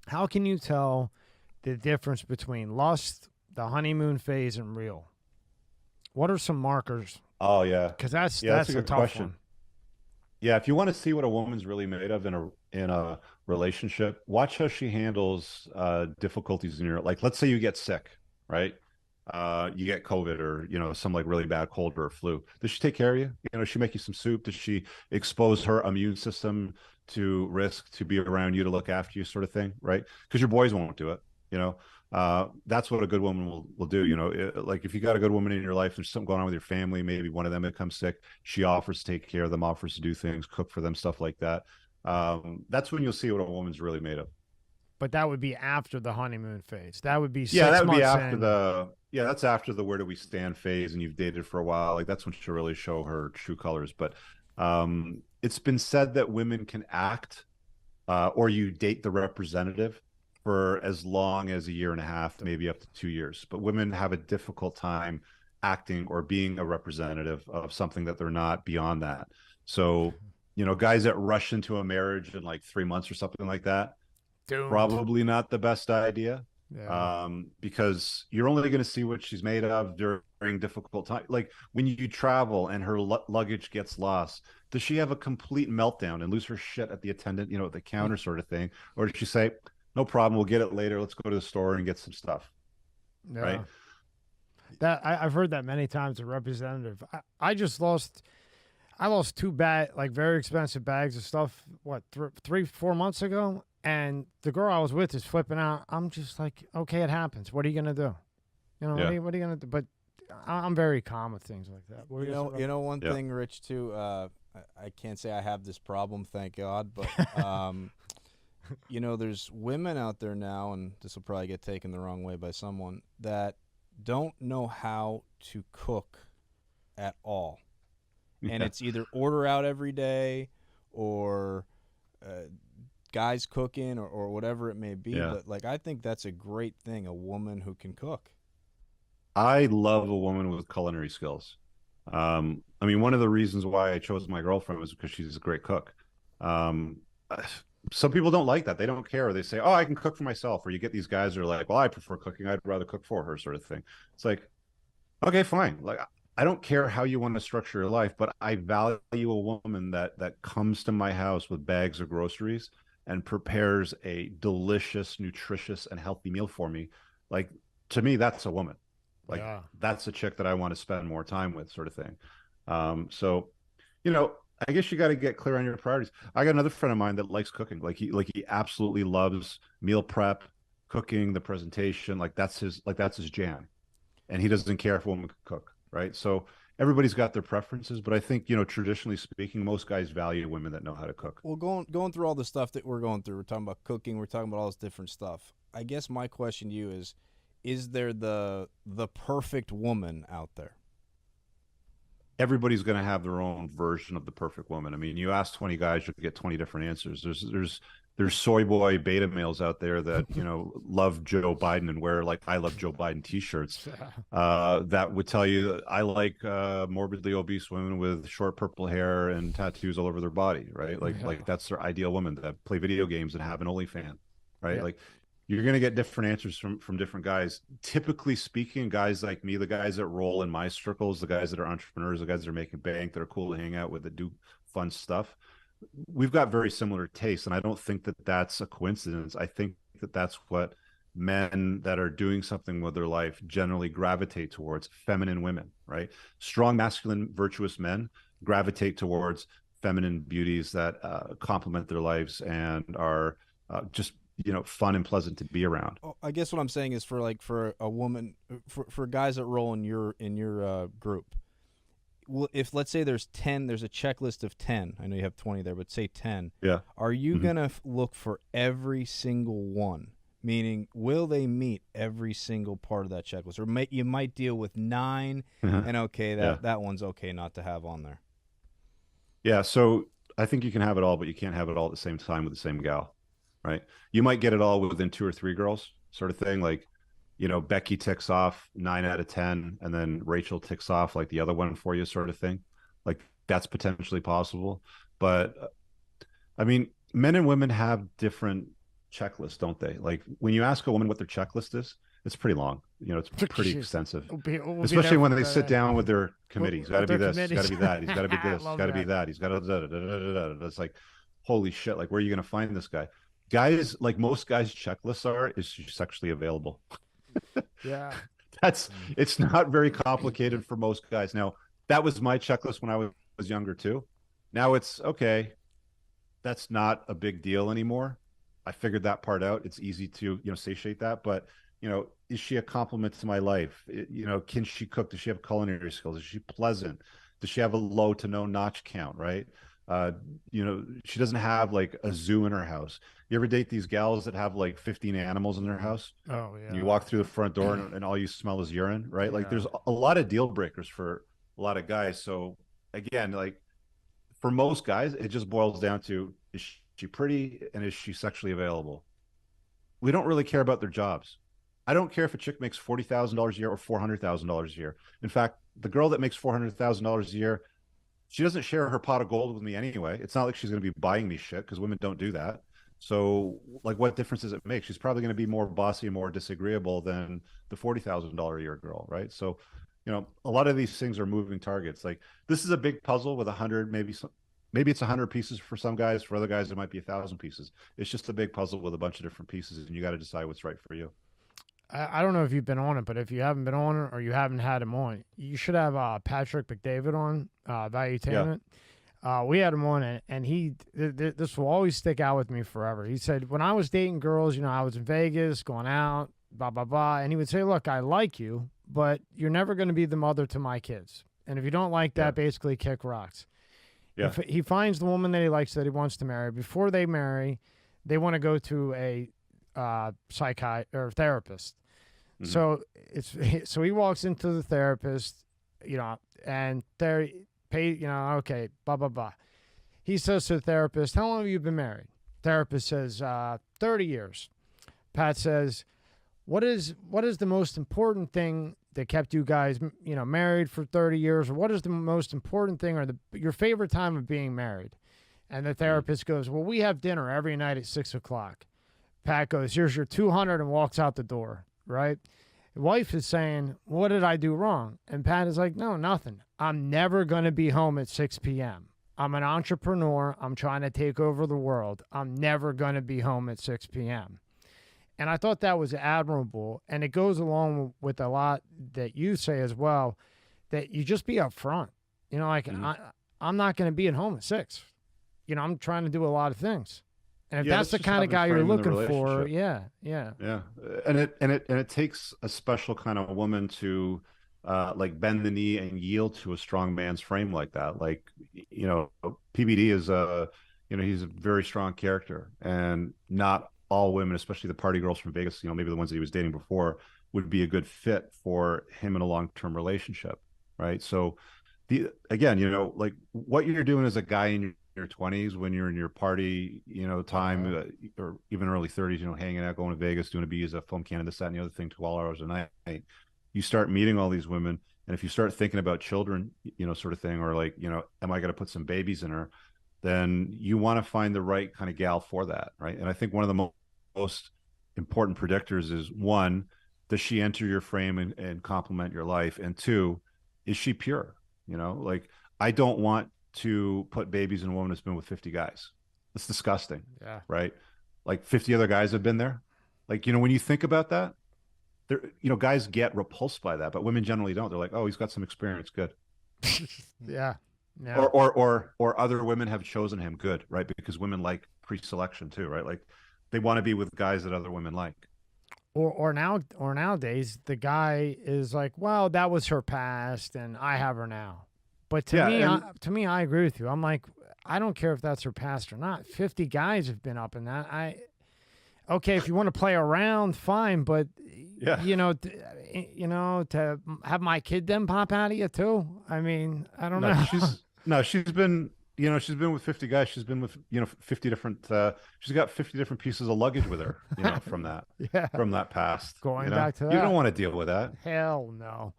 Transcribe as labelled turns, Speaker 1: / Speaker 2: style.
Speaker 1: How can you tell the difference between lust, the honeymoon phase, and real? What are some markers?
Speaker 2: Oh yeah.
Speaker 1: Because that's
Speaker 2: Yeah, that's a
Speaker 1: a
Speaker 2: good
Speaker 1: tough
Speaker 2: question.
Speaker 1: one.
Speaker 2: Yeah, if you want to see what a woman's really made of in a relationship, watch how she handles difficulties in your like let's say you get sick, right? You get COVID or some like really bad cold or flu. Does she take care of you? Does she make you some soup? Does she expose her immune system to risk to be around you to look after you, sort of thing, right? Because your boys won't do it, you know. That's what a good woman will do. Like if you got a good woman in your life, there's something going on with your family, maybe one of them becomes sick, she offers to take care of them, offers to do things, cook for them, stuff like that. That's when you'll see what a woman's really made of.
Speaker 1: But that would be after the honeymoon phase. That would be
Speaker 2: Yeah, that
Speaker 1: six
Speaker 2: would be
Speaker 1: months
Speaker 2: after
Speaker 1: in.
Speaker 2: that's after the where do we stand phase, and you've dated for a while. Like that's when she'll really show her true colors. But it's been said that women can act, or you date the representative for as long as a year and a half, maybe up to 2 years. But women have a difficult time acting or being a representative of something that they're not beyond that. So, guys that rush into a marriage in like 3 months or something like that,
Speaker 1: Doomed.
Speaker 2: probably not the best idea,
Speaker 1: Yeah.
Speaker 2: because you're only going to see what she's made of during difficult time. Like when you travel and her luggage gets lost, does she have a complete meltdown and lose her shit at the attendant, at the counter, sort of thing? Or does she say, no problem, we'll get it later, let's go to the store and get some stuff, right?
Speaker 1: Yeah. I've heard that many times. A representative. I just lost. I lost two like very expensive bags of stuff. What 3 4 months ago, and the girl I was with is flipping out. I'm just like, okay, it happens. What are you gonna do?
Speaker 2: Yeah,
Speaker 1: What are you gonna do? But I'm very calm with things like that. What are you gonna say about?
Speaker 3: One
Speaker 2: yeah.
Speaker 3: thing, Rich, too. I can't say I have this problem, thank God, but there's women out there now, and this will probably get taken the wrong way by someone that don't know how to cook at all, and
Speaker 2: Yeah,
Speaker 3: it's either order out every day or uh, guys cooking or whatever it may be.
Speaker 2: yeah.
Speaker 3: But like, I think that's a great thing, a woman who can cook.
Speaker 2: I love a woman with culinary skills. I mean, one of the reasons why I chose my girlfriend was because she's a great cook. Um, some people don't like that. They don't care. They say, "Oh, I can cook for myself." Or you get these guys who are like, "Well, I prefer cooking. I'd rather cook for her," sort of thing. It's like, okay, fine. Like, I don't care how you want to structure your life, but I value a woman that comes to my house with bags of groceries and prepares a delicious, nutritious, and healthy meal for me. Like, to me, that's a woman. Like
Speaker 1: Yeah.
Speaker 2: that's a chick that I want to spend more time with, sort of thing. So, you know, I guess you got to get clear on your priorities. I got another friend of mine that likes cooking. Like he absolutely loves meal prep, cooking, the presentation. Like that's his jam, and he doesn't care if a woman can cook, right? So everybody's got their preferences, but I think traditionally speaking, most guys value women that know how to cook.
Speaker 3: Well, going through all the stuff that we're going through, we're talking about cooking, we're talking about all this different stuff. I guess my question to you is there the perfect woman out there?
Speaker 2: Everybody's going to have their own version of the perfect woman. I mean, you ask 20 guys, you'll get 20 different answers. There's soy boy beta males out there that love Joe Biden and wear like I love Joe Biden t-shirts. That would tell you I like morbidly obese women with short purple hair and tattoos all over their body, right? Like
Speaker 1: Yeah.
Speaker 2: like that's their ideal woman that play video games and have an OnlyFan, right?
Speaker 1: Yeah.
Speaker 2: Like you're going to get different answers from different guys. Typically speaking, guys like me, the guys that roll in my circles, the guys that are entrepreneurs, the guys that are making bank, that are cool to hang out with, that do fun stuff, we've got very similar tastes. And I don't think that that's a coincidence. I think that that's what men that are doing something with their life generally gravitate towards: feminine women, right? Strong, masculine, virtuous men gravitate towards feminine beauties that complement their lives and are just fun and pleasant to be around.
Speaker 3: Oh, I guess what I'm saying is for a woman, for guys that roll in your group. Well, if let's say there's 10, there's a checklist of 10. I know you have 20 there, but say 10.
Speaker 2: Yeah.
Speaker 3: Are you
Speaker 2: Mm-hmm.
Speaker 3: gonna look for every single one? Meaning, will they meet every single part of that checklist, or you might deal with nine,
Speaker 2: Uh-huh.
Speaker 3: and okay,
Speaker 2: Yeah.
Speaker 3: that one's okay not to have on there.
Speaker 2: Yeah. So I think you can have it all, but you can't have it all at the same time with the same gal, right? You might get it all within two or three girls, sort of thing. Like, Becky ticks off 9 out of 10, and then Rachel ticks off like the other one for you, sort of thing. Like that's potentially possible. But I mean, men and women have different checklist, don't they? Like when you ask a woman what their checklist is, it's pretty long. It's pretty
Speaker 1: Jeez.
Speaker 2: extensive,
Speaker 1: We'll be
Speaker 2: especially
Speaker 1: there
Speaker 2: when
Speaker 1: for
Speaker 2: they sit down with their committee. He's got to
Speaker 1: with
Speaker 2: be
Speaker 1: their
Speaker 2: this, he's got to be
Speaker 1: committees.
Speaker 2: that, he's got to be this, he's
Speaker 1: Love
Speaker 2: got to be
Speaker 1: that.
Speaker 2: that, he's got to da, da, da, da, da, da, da. It's like, holy shit! Like, where are you going to find this guy? Guys, like most guys' checklists are, is she sexually available?
Speaker 1: Yeah.
Speaker 2: That's it's not very complicated for most guys. Now, that was my checklist when I was younger too. Now it's okay. That's not a big deal anymore. I figured that part out. It's easy to, satiate that, but is she a compliment to my life? Can she cook? Does she have culinary skills? Is she pleasant? Does she have a low to no notch count? Right. She doesn't have like a zoo in her house. You ever date these gals that have like 15 animals in their house?
Speaker 1: Oh yeah.
Speaker 2: And you walk through the front door and all you smell is urine, right? Like
Speaker 1: Yeah.
Speaker 2: there's a lot of deal breakers for a lot of guys. So again, like for most guys, it just boils down to, is she pretty and is she sexually available? We don't really care about their jobs. I don't care if a chick makes $40,000 a year or $400,000 a year. In fact, the girl that makes $400,000 a year, she doesn't share her pot of gold with me anyway. It's not like she's going to be buying me shit because women don't do that. So, like, what difference does it make? She's probably going to be more bossy and more disagreeable than the $40,000 a year girl, right? So, a lot of these things are moving targets. Like, this is a big puzzle with 100, maybe it's 100 pieces for some guys. For other guys, it might be 1,000 pieces. It's just a big puzzle with a bunch of different pieces, and you got to decide what's right for you.
Speaker 1: I don't know if you've been on it, but if you haven't been on it or you haven't had him on, you should have Patrick McDavid on Valuetainment. We had him on it, and this will always stick out with me forever. He said, when I was dating girls, I was in Vegas, going out, blah, blah, blah. And he would say, look, I like you, but you're never going to be the mother to my kids. And if you don't like that, basically kick rocks.
Speaker 2: Yeah.
Speaker 1: If he finds the woman that he likes, that he wants to marry, before they marry, they want to go to a psychiatrist or therapist.
Speaker 2: Mm-hmm.
Speaker 1: So he walks into the therapist, and they're okay, blah blah blah. He says to the therapist, "How long have you been married?" Therapist says, 30 years. Pat says, what is the most important thing that kept you guys, married for 30 years? Or what is the most important thing or your favorite time of being married? And the therapist goes, well, we have dinner every night at 6:00. Pat goes, here's your 200 and walks out the door, right? The wife is saying, what did I do wrong? And Pat is like, no, nothing. I'm never going to be home at 6 p.m. I'm an entrepreneur. I'm trying to take over the world. I'm never going to be home at 6 p.m. And I thought that was admirable. And it goes along with a lot that you say as well, that you just be upfront. I'm not going to be at home at 6. I'm trying to do a lot of things. And if that's the kind of guy you're looking for, yeah.
Speaker 2: And it takes a special kind of woman to like bend the knee and yield to a strong man's frame like that. Like, PBD is he's a very strong character, and not all women, especially the party girls from Vegas, maybe the ones that he was dating before, would be a good fit for him in a long-term relationship, right? So like what you're doing as a guy in your 20s, when you're in your party, time, or even early 30s, hanging out, going to Vegas, doing a visa, film Canada, this, that, and the other thing, 12 hours a night, you start meeting all these women. And if you start thinking about children, sort of thing, or like, am I going to put some babies in her? Then you want to find the right kind of gal for that, right? And I think one of the most important predictors is, one, does she enter your frame and complement your life? And two, is she pure? Like, I don't want to put babies in a woman that's been with 50 guys. It's disgusting.
Speaker 1: Yeah.
Speaker 2: Right. Like 50 other guys have been there. Like, when you think about that, there, guys get repulsed by that, but women generally don't. They're like, oh, he's got some experience. Good.
Speaker 1: Yeah.
Speaker 2: Or other women have chosen him. Good. Right. Because women like pre-selection too. Right. Like, they want to be with guys that other women like.
Speaker 1: Or nowadays, the guy is like, well, that was her past and I have her now. But to me, I agree with you. I'm like, I don't care if that's her past or not. 50 guys have been up in that. Okay, if you want to play around, fine. But to have my kid then pop out of you too. I mean, I don't know.
Speaker 2: She's been with 50 guys. She's been with 50 different. She's got 50 different pieces of luggage with her. From that.
Speaker 1: Yeah.
Speaker 2: From that past.
Speaker 1: Going back to that.
Speaker 2: You don't want to deal with that.
Speaker 1: Hell no.